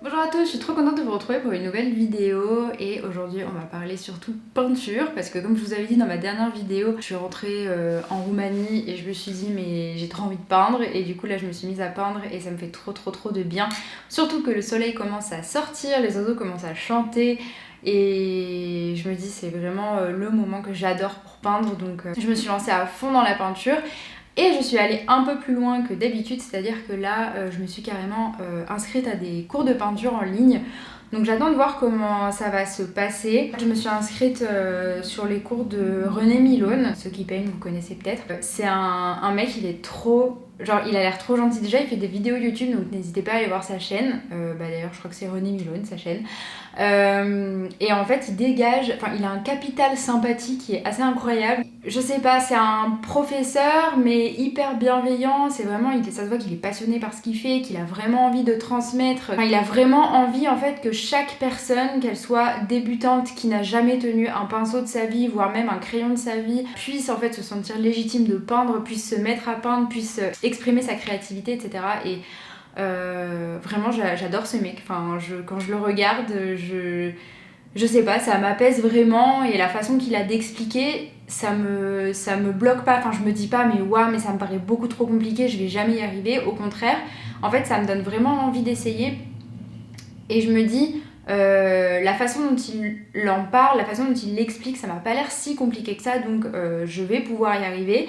Bonjour à tous, je suis trop contente de vous retrouver pour une nouvelle vidéo et aujourd'hui on va parler surtout peinture parce que comme je vous avais dit dans ma dernière vidéo, je suis rentrée en Roumanie et je me suis dit mais j'ai trop envie de peindre et du coup là je me suis mise à peindre et ça me fait trop de bien. Surtout que le soleil commence à sortir, les oiseaux commencent à chanter et je me dis c'est vraiment le moment que j'adore pour peindre donc je me suis lancée à fond dans la peinture. Et je suis allée un peu plus loin que d'habitude, c'est-à-dire que là, je me suis carrément inscrite à des cours de peinture en ligne. Donc j'attends de voir comment ça va se passer. Je me suis inscrite sur les cours de René Milone. Ceux qui payent, vous connaissez peut-être. C'est un mec, il est trop... Genre, il a l'air trop gentil. Déjà, il fait des vidéos YouTube, donc n'hésitez pas à aller voir sa chaîne. D'ailleurs, je crois que c'est René Milone, sa chaîne. Et en fait, il dégage... Enfin, il a un capital sympathie qui est assez incroyable. Je sais pas, c'est un professeur, mais hyper bienveillant. C'est vraiment... ça se voit qu'il est passionné par ce qu'il fait, qu'il a vraiment envie de transmettre. Enfin, il a vraiment envie, en fait, que chaque personne, qu'elle soit débutante, qui n'a jamais tenu un pinceau de sa vie, voire même un crayon de sa vie, puisse, en fait, se sentir légitime de peindre, puisse se mettre à peindre, puisse exprimer sa créativité, etc. Et vraiment, j'adore ce mec. Enfin, quand je le regarde, je sais pas, ça m'apaise vraiment et la façon qu'il a d'expliquer, ça me bloque pas. Enfin, je me dis pas, mais waouh, mais ça me paraît beaucoup trop compliqué, je vais jamais y arriver. Au contraire, en fait, ça me donne vraiment envie d'essayer. Et je me dis, la façon dont il en parle, la façon dont il l'explique, ça m'a pas l'air si compliqué que ça, donc je vais pouvoir y arriver.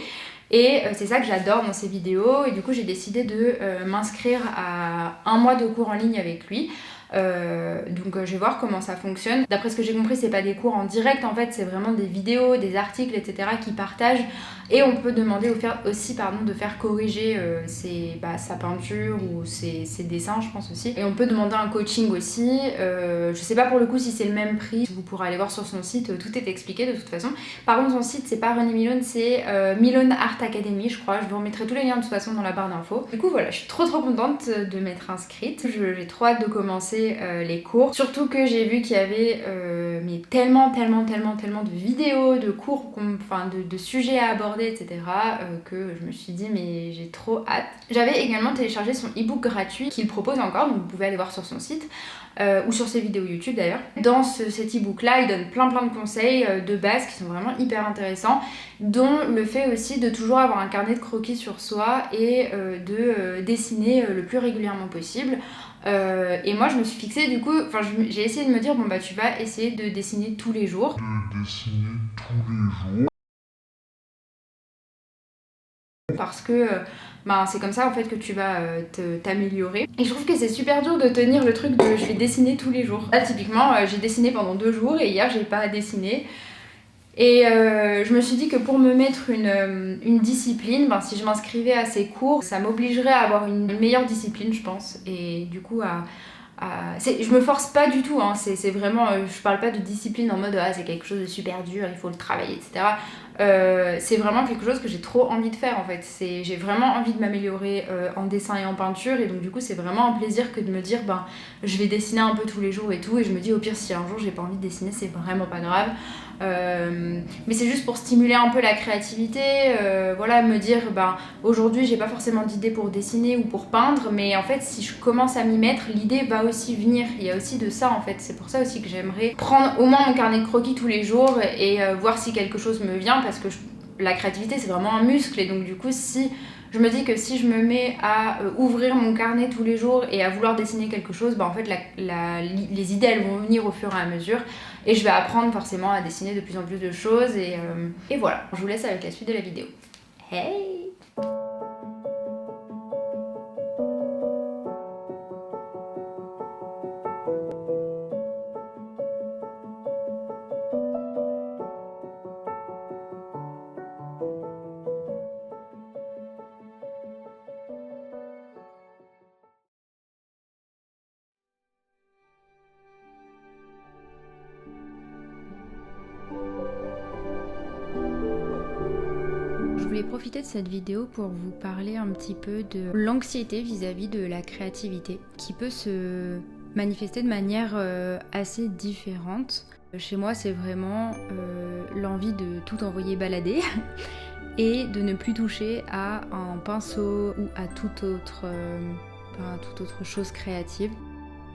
Et c'est ça que j'adore dans ses vidéos. Et du coup, j'ai décidé de m'inscrire à un mois de cours en ligne avec lui. Donc je vais voir comment ça fonctionne. D'après ce que j'ai compris, c'est pas des cours en direct, en fait, c'est vraiment des vidéos, des articles, etc. qui partagent. Et on peut demander aussi de faire corriger sa peinture ou ses dessins, je pense aussi. Et on peut demander un coaching aussi. Je sais pas pour le coup si c'est le même prix. Vous pourrez aller voir sur son site, tout est expliqué de toute façon. Par contre, son site, c'est pas René Milone, c'est Milone Art Academy, je crois. Je vous remettrai tous les liens de toute façon dans la barre d'infos. Du coup, voilà, je suis trop contente de m'être inscrite. J'ai trop hâte de commencer les cours. Surtout que j'ai vu qu'il y avait mais tellement de vidéos, de cours, de sujets à aborder, etc. Que je me suis dit mais j'ai trop hâte. J'avais également téléchargé son e-book gratuit qu'il propose encore, donc vous pouvez aller voir sur son site ou sur ses vidéos YouTube d'ailleurs. Dans cet e-book là, il donne plein de conseils de base qui sont vraiment hyper intéressants, dont le fait aussi de toujours avoir un carnet de croquis sur soi et de dessiner le plus régulièrement possible. Et moi je me suis fixée du coup, j'ai essayé de me dire bon bah tu vas essayer de dessiner tous les jours. Parce que c'est comme ça en fait que tu vas t'améliorer. Et je trouve que c'est super dur de tenir le truc de je vais dessiner tous les jours. Là typiquement j'ai dessiné pendant 2 jours et hier j'ai pas dessiné. Et je me suis dit que pour me mettre une discipline, si je m'inscrivais à ces cours, ça m'obligerait à avoir une meilleure discipline je pense. Et du coup je me force pas du tout, hein. C'est vraiment, je parle pas de discipline en mode c'est quelque chose de super dur, il faut le travailler, etc. C'est vraiment quelque chose que j'ai trop envie de faire en fait. J'ai vraiment envie de m'améliorer en dessin et en peinture, et donc du coup c'est vraiment un plaisir que de me dire je vais dessiner un peu tous les jours et tout, et je me dis au pire si un jour j'ai pas envie de dessiner c'est vraiment pas grave. Mais c'est juste pour stimuler un peu la créativité, voilà, me dire aujourd'hui j'ai pas forcément d'idée pour dessiner ou pour peindre, mais en fait si je commence à m'y mettre, l'idée va aussi venir. Il y a aussi de ça en fait, c'est pour ça aussi que j'aimerais prendre au moins mon carnet de croquis tous les jours et voir si quelque chose me vient, parce que la créativité c'est vraiment un muscle, et donc du coup si je me dis que si je me mets à ouvrir mon carnet tous les jours et à vouloir dessiner quelque chose, en fait les idées elles vont venir au fur et à mesure, et je vais apprendre forcément à dessiner de plus en plus de choses, et voilà. Je vous laisse avec la suite de la vidéo. Hey! Je voulais profiter de cette vidéo pour vous parler un petit peu de l'anxiété vis-à-vis de la créativité, qui peut se manifester de manière assez différente. Chez moi, c'est vraiment l'envie de tout envoyer balader et de ne plus toucher à un pinceau ou à toute autre chose créative.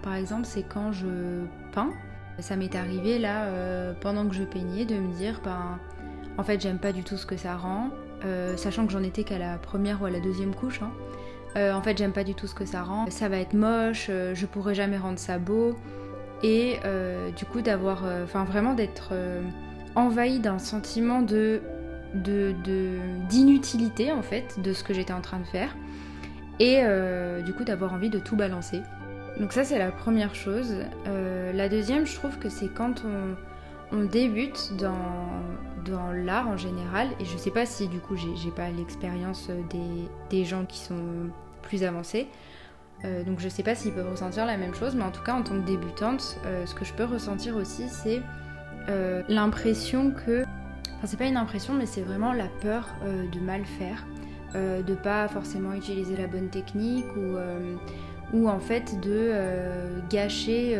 par exemple, c'est quand je peins. Ça m'est arrivé là, pendant que je peignais, de me dire, en fait, j'aime pas du tout ce que ça rend, sachant que j'en étais qu'à la première ou à la deuxième couche. En fait, j'aime pas du tout ce que ça rend. Ça va être moche, je pourrais jamais rendre ça beau. Et du coup, d'avoir, vraiment d'être envahie d'un sentiment d'inutilité en fait de ce que j'étais en train de faire. Et du coup, d'avoir envie de tout balancer. Donc ça, c'est la première chose. La deuxième, je trouve que c'est quand on débute dans l'art en général, et je sais pas si du coup j'ai pas l'expérience des gens qui sont plus avancés, donc je sais pas s'ils peuvent ressentir la même chose, mais en tout cas en tant que débutante, ce que je peux ressentir aussi, c'est l'impression que... Enfin, c'est pas une impression, mais c'est vraiment la peur de mal faire, de pas forcément utiliser la bonne technique, ou en fait de gâcher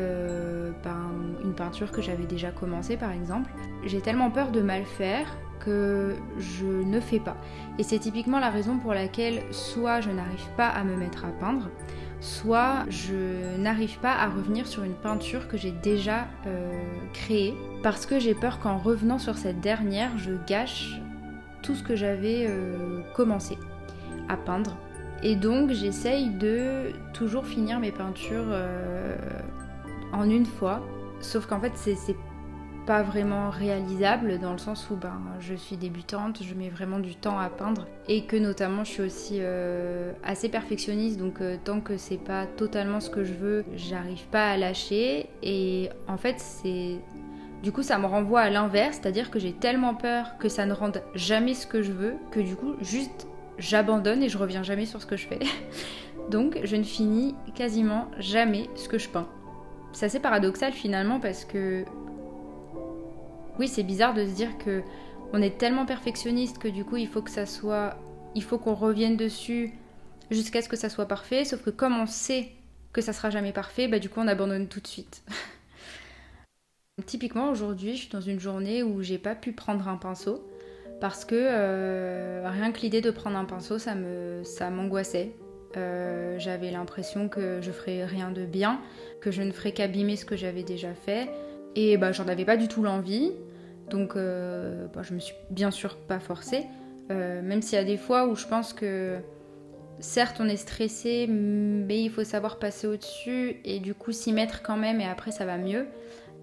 une peinture que j'avais déjà commencée par exemple. J'ai tellement peur de mal faire que je ne fais pas. Et c'est typiquement la raison pour laquelle soit je n'arrive pas à me mettre à peindre, soit je n'arrive pas à revenir sur une peinture que j'ai déjà créée, parce que j'ai peur qu'en revenant sur cette dernière, je gâche tout ce que j'avais commencé à peindre. Et donc j'essaye de toujours finir mes peintures en une fois, sauf qu'en fait c'est pas vraiment réalisable dans le sens où je suis débutante, je mets vraiment du temps à peindre, et que notamment je suis aussi assez perfectionniste, donc tant que c'est pas totalement ce que je veux, j'arrive pas à lâcher. Et en fait du coup ça me renvoie à l'inverse, c'est-à-dire que j'ai tellement peur que ça ne rende jamais ce que je veux, que du coup juste j'abandonne et je reviens jamais sur ce que je fais. Donc je ne finis quasiment jamais ce que je peins. C'est assez paradoxal finalement, parce que oui, c'est bizarre de se dire que on est tellement perfectionniste que du coup il faut qu'on revienne dessus jusqu'à ce que ça soit parfait, sauf que comme on sait que ça sera jamais parfait, du coup on abandonne tout de suite. Typiquement aujourd'hui, je suis dans une journée où j'ai pas pu prendre un pinceau, parce que rien que l'idée de prendre un pinceau, ça m'angoissait. J'avais l'impression que je ferais rien de bien, que je ne ferais qu'abîmer ce que j'avais déjà fait, et j'en avais pas du tout l'envie, donc je me suis bien sûr pas forcée, même s'il y a des fois où je pense que certes on est stressé, mais il faut savoir passer au-dessus et du coup s'y mettre quand même, et après ça va mieux.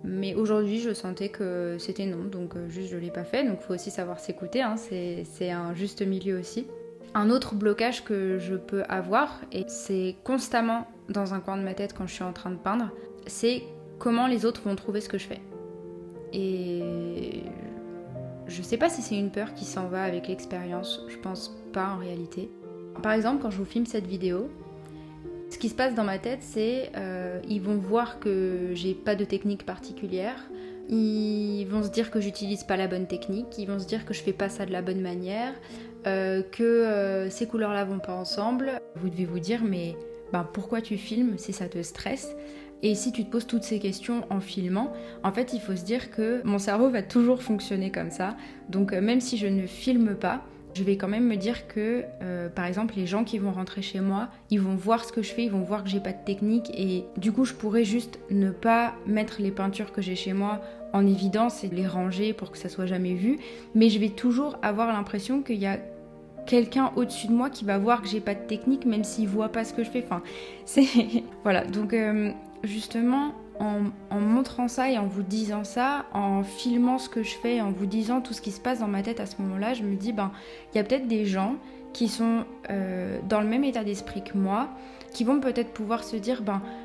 Mais aujourd'hui, je sentais que c'était non, donc juste je l'ai pas fait. Donc il faut aussi savoir s'écouter, c'est un juste milieu aussi. Un autre blocage que je peux avoir, et c'est constamment dans un coin de ma tête quand je suis en train de peindre, c'est comment les autres vont trouver ce que je fais. Et je sais pas si c'est une peur qui s'en va avec l'expérience, je pense pas en réalité. Par exemple, quand je vous filme cette vidéo, ce qui se passe dans ma tête, c'est ils vont voir que j'ai pas de technique particulière, ils vont se dire que j'utilise pas la bonne technique, ils vont se dire que je fais pas ça de la bonne manière, que ces couleurs-là vont pas ensemble. Vous devez vous dire, mais pourquoi tu filmes si ça te stresse ? Et si tu te poses toutes ces questions en filmant, en fait il faut se dire que mon cerveau va toujours fonctionner comme ça, donc même si je ne filme pas, je vais quand même me dire que, par exemple, les gens qui vont rentrer chez moi, ils vont voir ce que je fais, ils vont voir que j'ai pas de technique, et du coup, je pourrais juste ne pas mettre les peintures que j'ai chez moi en évidence et les ranger pour que ça soit jamais vu, mais je vais toujours avoir l'impression qu'il y a quelqu'un au-dessus de moi qui va voir que j'ai pas de technique, même s'il voit pas ce que je fais. Enfin, c'est... Voilà, donc justement... En montrant ça et en vous disant ça, en filmant ce que je fais, en vous disant tout ce qui se passe dans ma tête à ce moment-là, je me dis, il y a peut-être des gens qui sont dans le même état d'esprit que moi, qui vont peut-être pouvoir se dire,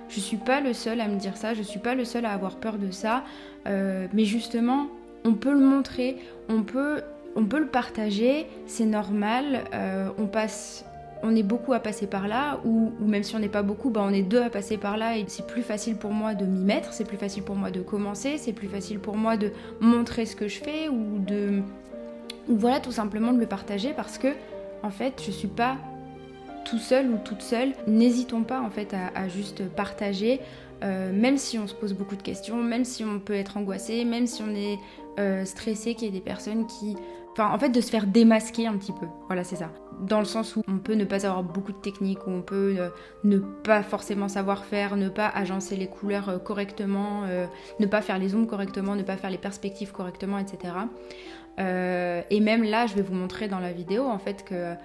je suis pas le seul à me dire ça, je suis pas le seul à avoir peur de ça, mais justement, on peut le montrer, on peut le partager, c'est normal, on est beaucoup à passer par là, ou même si on n'est pas beaucoup, on est deux à passer par là, et c'est plus facile pour moi de m'y mettre, c'est plus facile pour moi de commencer, c'est plus facile pour moi de montrer ce que je fais, ou voilà, tout simplement de le partager, parce que en fait je suis pas tout seul ou toute seule. N'hésitons pas en fait à juste partager, même si on se pose beaucoup de questions, même si on peut être angoissé, même si on est stressé, qu'il y ait des personnes qui Enfin, en fait, de se faire démasquer un petit peu. Voilà, c'est ça. Dans le sens où on peut ne pas avoir beaucoup de technique, où on peut ne pas forcément savoir faire, ne pas agencer les couleurs correctement, ne pas faire les ombres correctement, ne pas faire les perspectives correctement, etc. Et même là, je vais vous montrer dans la vidéo, en fait, que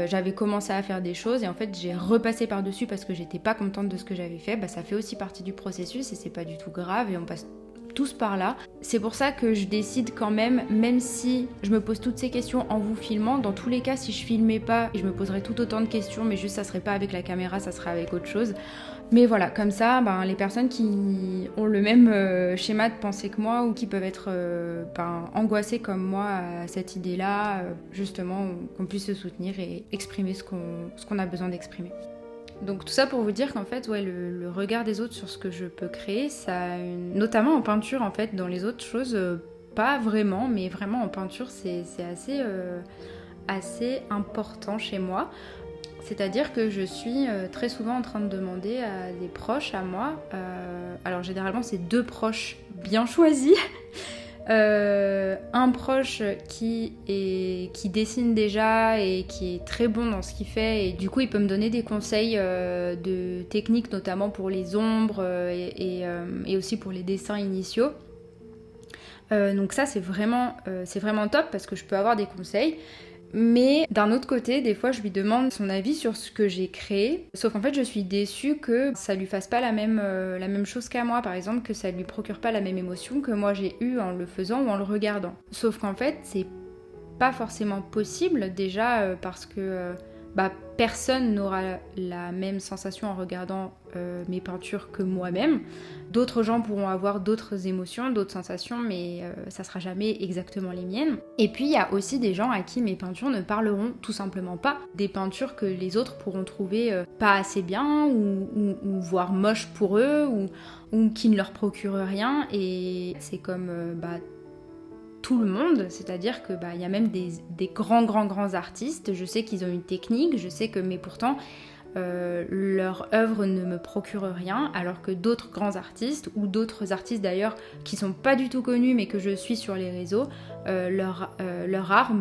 j'avais commencé à faire des choses et en fait, j'ai repassé par-dessus parce que j'étais pas contente de ce que j'avais fait. Bah, ça fait aussi partie du processus et c'est pas du tout grave et on passe tous par là. C'est pour ça que je décide quand même si je me pose toutes ces questions en vous filmant, dans tous les cas, si je filmais pas, je me poserais tout autant de questions, mais juste ça serait pas avec la caméra, ça serait avec autre chose. Mais voilà, comme ça, les personnes qui ont le même schéma de pensée que moi ou qui peuvent être angoissées comme moi à cette idée-là, justement, qu'on puisse se soutenir et exprimer ce qu'on a besoin d'exprimer. Donc tout ça pour vous dire qu'en fait, le regard des autres sur ce que je peux créer, notamment en peinture, en fait, dans les autres choses, pas vraiment, mais vraiment en peinture, c'est assez important chez moi. C'est-à-dire que je suis très souvent en train de demander à des proches à moi, alors généralement c'est 2 proches bien choisis, un proche qui dessine déjà et qui est très bon dans ce qu'il fait et du coup il peut me donner des conseils de techniques notamment pour les ombres et aussi pour les dessins initiaux. Donc ça c'est vraiment top parce que je peux avoir des conseils. Mais d'un autre côté, des fois, je lui demande son avis sur ce que j'ai créé. Sauf qu'en fait, je suis déçue que ça lui fasse pas la même chose qu'à moi. Par exemple, que ça lui procure pas la même émotion que moi j'ai eue en le faisant ou en le regardant. Sauf qu'en fait, c'est pas forcément possible. Déjà, parce que personne n'aura la même sensation en regardant mes peintures que moi-même. D'autres gens pourront avoir d'autres émotions, d'autres sensations, mais ça sera jamais exactement les miennes. Et puis il y a aussi des gens à qui mes peintures ne parleront tout simplement pas. Des peintures que les autres pourront trouver pas assez bien ou voire moches pour eux ou qui ne leur procurent rien. Et c'est comme tout le monde, c'est-à-dire que y a même des grands artistes, je sais qu'ils ont une technique, je sais que mais pourtant leur œuvre ne me procure rien, alors que d'autres grands artistes ou d'autres artistes d'ailleurs qui sont pas du tout connus mais que je suis sur les réseaux, leur art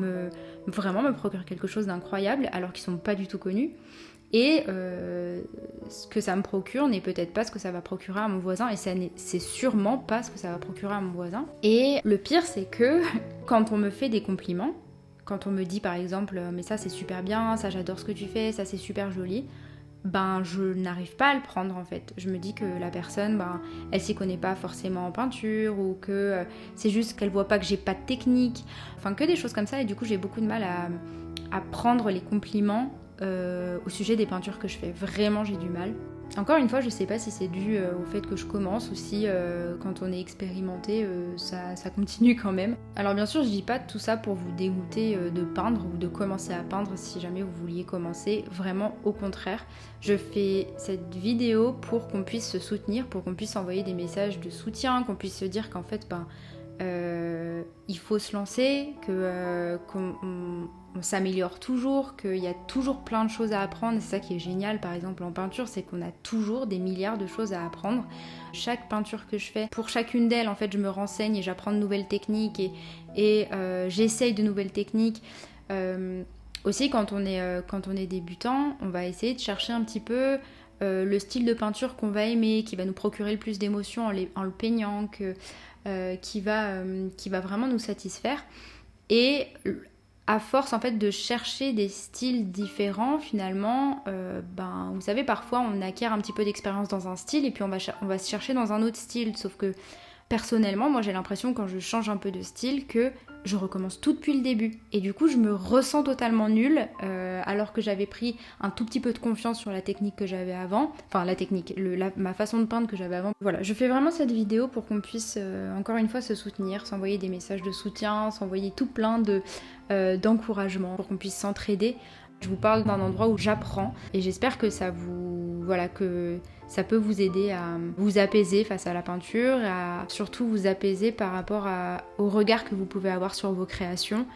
vraiment me procure quelque chose d'incroyable alors qu'ils sont pas du tout connus. Et ce que ça me procure n'est peut-être pas ce que ça va procurer à mon voisin, et c'est sûrement pas ce que ça va procurer à mon voisin. Et le pire, c'est que quand on me fait des compliments, quand on me dit par exemple « mais ça c'est super bien, ça j'adore ce que tu fais, ça c'est super joli », je n'arrive pas à le prendre en fait. Je me dis que la personne, elle s'y connaît pas forcément en peinture ou que c'est juste qu'elle voit pas que j'ai pas de technique, enfin que des choses comme ça, et du coup j'ai beaucoup de mal à prendre les compliments au sujet des peintures que je fais. Vraiment, j'ai du mal. Encore une fois, je sais pas si c'est dû au fait que je commence ou si quand on est expérimenté, ça continue quand même. Alors bien sûr, je dis pas tout ça pour vous dégoûter de peindre ou de commencer à peindre si jamais vous vouliez commencer. Vraiment, au contraire. Je fais cette vidéo pour qu'on puisse se soutenir, pour qu'on puisse envoyer des messages de soutien, qu'on puisse se dire qu'en fait, il faut se lancer, qu'on s'améliore toujours, qu'il y a toujours plein de choses à apprendre. C'est ça qui est génial par exemple en peinture, c'est qu'on a toujours des milliards de choses à apprendre. Chaque peinture que je fais, pour chacune d'elles en fait je me renseigne et j'apprends de nouvelles techniques et j'essaye de nouvelles techniques. Aussi quand on est débutant, on va essayer de chercher un petit peu le style de peinture qu'on va aimer, qui va nous procurer le plus d'émotions en le peignant, qui va vraiment nous satisfaire. Et à force en fait de chercher des styles différents, finalement, vous savez, parfois on acquiert un petit peu d'expérience dans un style et puis on va se chercher dans un autre style. Sauf que personnellement, moi j'ai l'impression quand je change un peu de style que je recommence tout depuis le début. Et du coup, je me ressens totalement nulle alors que j'avais pris un tout petit peu de confiance sur la technique que j'avais avant. Enfin, la technique, ma façon de peindre que j'avais avant. Voilà, je fais vraiment cette vidéo pour qu'on puisse, encore une fois, se soutenir, s'envoyer des messages de soutien, s'envoyer tout plein d'encouragement pour qu'on puisse s'entraider. Je vous parle d'un endroit où j'apprends et j'espère que que ça peut vous aider à vous apaiser face à la peinture, à surtout vous apaiser par rapport au regard que vous pouvez avoir sur vos créations.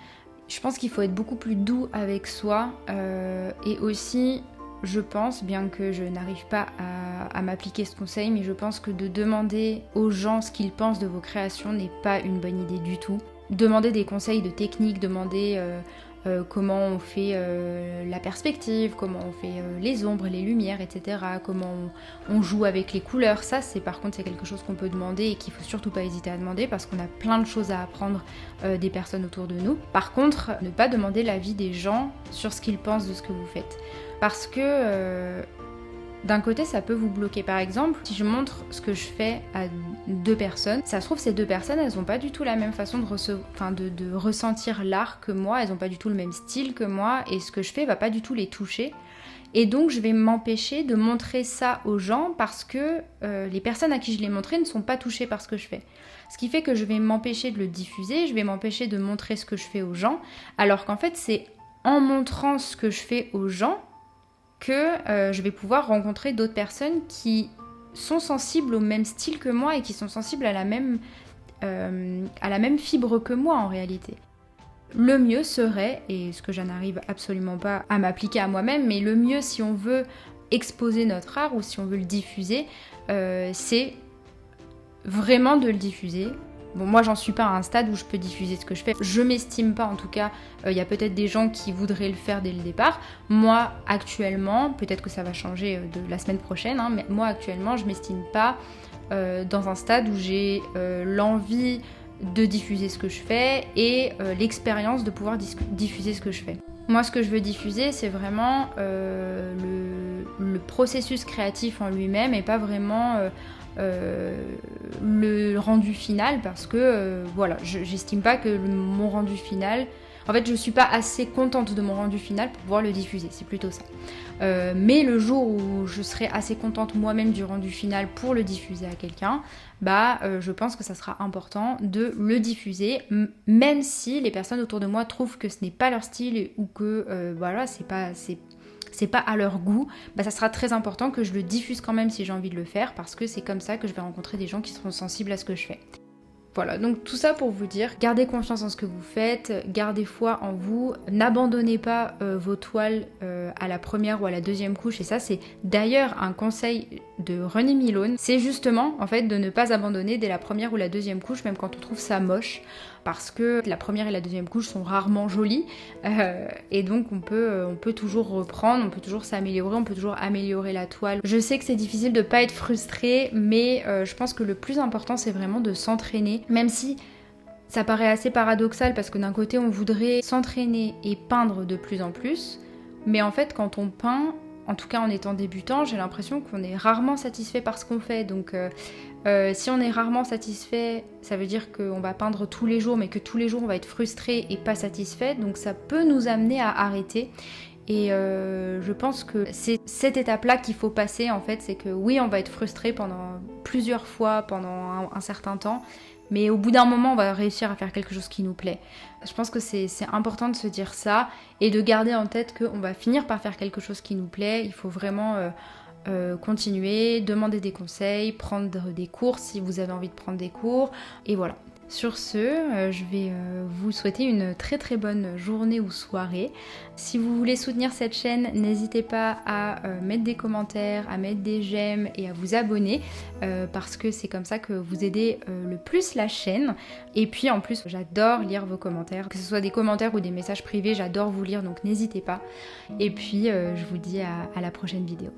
Je pense qu'il faut être beaucoup plus doux avec soi et aussi, je pense, bien que je n'arrive pas à m'appliquer ce conseil, mais je pense que de demander aux gens ce qu'ils pensent de vos créations n'est pas une bonne idée du tout. demander des conseils de technique, demander comment on fait la perspective, comment on fait les ombres, les lumières, etc. Comment on joue avec les couleurs. Ça, par contre, c'est quelque chose qu'on peut demander et qu'il faut surtout pas hésiter à demander parce qu'on a plein de choses à apprendre des personnes autour de nous. Par contre, ne pas demander l'avis des gens sur ce qu'ils pensent de ce que vous faites. Parce que d'un côté, ça peut vous bloquer. Par exemple, si je montre ce que je fais à 2 personnes, ça se trouve, ces 2 personnes, elles n'ont pas du tout la même façon de ressentir l'art que moi, elles n'ont pas du tout le même style que moi, et ce que je fais va pas du tout les toucher. Et donc, je vais m'empêcher de montrer ça aux gens parce que les personnes à qui je l'ai montré ne sont pas touchées par ce que je fais. Ce qui fait que je vais m'empêcher de le diffuser, je vais m'empêcher de montrer ce que je fais aux gens, alors qu'en fait, c'est en montrant ce que je fais aux gens que je vais pouvoir rencontrer d'autres personnes qui sont sensibles au même style que moi et qui sont sensibles à la même fibre que moi en réalité. Le mieux serait, et ce que je n'arrive absolument pas à m'appliquer à moi-même, mais le mieux si on veut exposer notre art ou si on veut le diffuser, c'est vraiment de le diffuser. Bon, moi, j'en suis pas à un stade où je peux diffuser ce que je fais. Je m'estime pas, en tout cas. Il y a peut-être des gens qui voudraient le faire dès le départ. Moi, actuellement, peut-être que ça va changer de la semaine prochaine, hein, mais moi, actuellement, je m'estime pas dans un stade où j'ai l'envie de diffuser ce que je fais et l'expérience de pouvoir diffuser ce que je fais. Moi, ce que je veux diffuser, c'est vraiment le processus créatif en lui-même et pas vraiment le rendu final parce que voilà, j'estime pas que mon rendu final... En fait, je suis pas assez contente de mon rendu final pour pouvoir le diffuser, c'est plutôt ça. Mais le jour où je serai assez contente moi-même du rendu final pour le diffuser à quelqu'un, je pense que ça sera important de le diffuser, même si les personnes autour de moi trouvent que ce n'est pas leur style ou que voilà, c'est pas à leur goût, ça sera très important que je le diffuse quand même si j'ai envie de le faire parce que c'est comme ça que je vais rencontrer des gens qui seront sensibles à ce que je fais. Voilà, donc tout ça pour vous dire, gardez confiance en ce que vous faites, gardez foi en vous, n'abandonnez pas vos toiles à la première ou à la deuxième couche, et ça c'est d'ailleurs un conseil de René Milone, c'est justement en fait de ne pas abandonner dès la première ou la deuxième couche, même quand on trouve ça moche, parce que la première et la deuxième couche sont rarement jolies, et donc on peut toujours reprendre, on peut toujours s'améliorer, on peut toujours améliorer la toile. Je sais que c'est difficile de pas être frustré, mais je pense que le plus important c'est vraiment de s'entraîner, même si ça paraît assez paradoxal parce que d'un côté on voudrait s'entraîner et peindre de plus en plus, mais en fait quand on peint, en tout cas en étant débutant, j'ai l'impression qu'on est rarement satisfait par ce qu'on fait, donc si on est rarement satisfait, ça veut dire qu'on va peindre tous les jours, mais que tous les jours on va être frustré et pas satisfait, donc ça peut nous amener à arrêter. Et je pense que c'est cette étape-là qu'il faut passer en fait, c'est que oui, on va être frustré pendant plusieurs fois, pendant un certain temps, mais au bout d'un moment, on va réussir à faire quelque chose qui nous plaît. Je pense que c'est important de se dire ça et de garder en tête qu'on va finir par faire quelque chose qui nous plaît. Il faut vraiment continuer, demander des conseils, prendre des cours si vous avez envie de prendre des cours, et voilà. Sur ce, je vais vous souhaiter une très très bonne journée ou soirée. Si vous voulez soutenir cette chaîne, n'hésitez pas à mettre des commentaires, à mettre des j'aime et à vous abonner parce que c'est comme ça que vous aidez le plus la chaîne. Et puis en plus, j'adore lire vos commentaires, que ce soit des commentaires ou des messages privés, j'adore vous lire, donc n'hésitez pas. Et puis je vous dis à la prochaine vidéo.